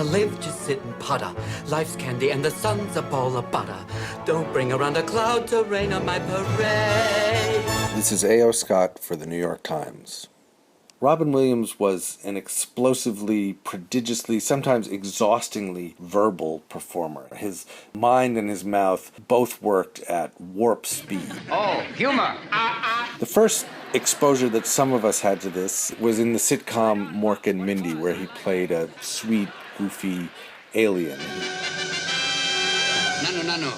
live, just sit and putter. Life's candy and the sun's a bowl of butter. Don't bring around a cloud to rain on my parade. This is A.O. Scott for the New York Times. Robin Williams was an explosively, prodigiously, sometimes exhaustingly verbal performer. His mind and his mouth both worked at warp speed. Oh, humor! The first exposure that some of us had to this was in the sitcom Mork and Mindy, where he played a sweet, goofy alien. No.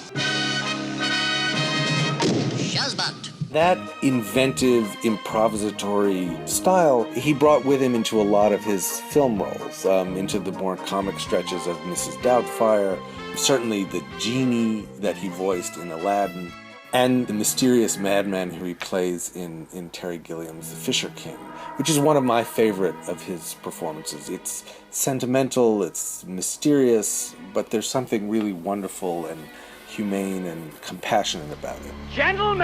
Shazbot. That inventive, improvisatory style he brought with him into a lot of his film roles, into the more comic stretches of Mrs. Doubtfire, certainly the genie that he voiced in Aladdin, and the mysterious madman who he plays in Terry Gilliam's The Fisher King, which is one of my favorite of his performances. It's sentimental, it's mysterious, but there's something really wonderful and humane and compassionate about it. Gentlemen,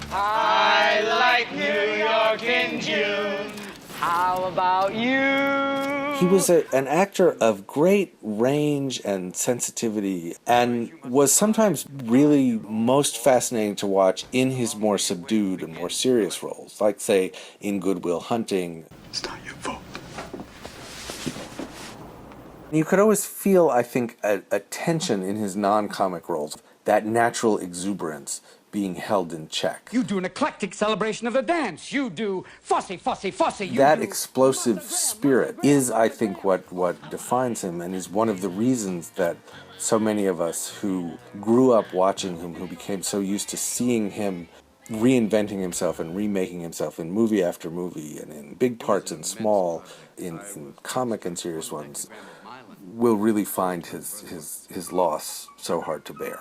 I like New York in June. How about you? He was an actor of great range and sensitivity, and was sometimes really most fascinating to watch in his more subdued and more serious roles, like, say, in Good Will Hunting. It's not your fault. You could always feel, I think, a tension in his non-comic roles, that natural exuberance being held in check. You do an eclectic celebration of the dance. You do fussy. That explosive spirit is, I think, what defines him, and is one of the reasons that so many of us who grew up watching him, who became so used to seeing him reinventing himself and remaking himself in movie after movie, and in big parts and small, in comic and serious ones, will really find his loss so hard to bear.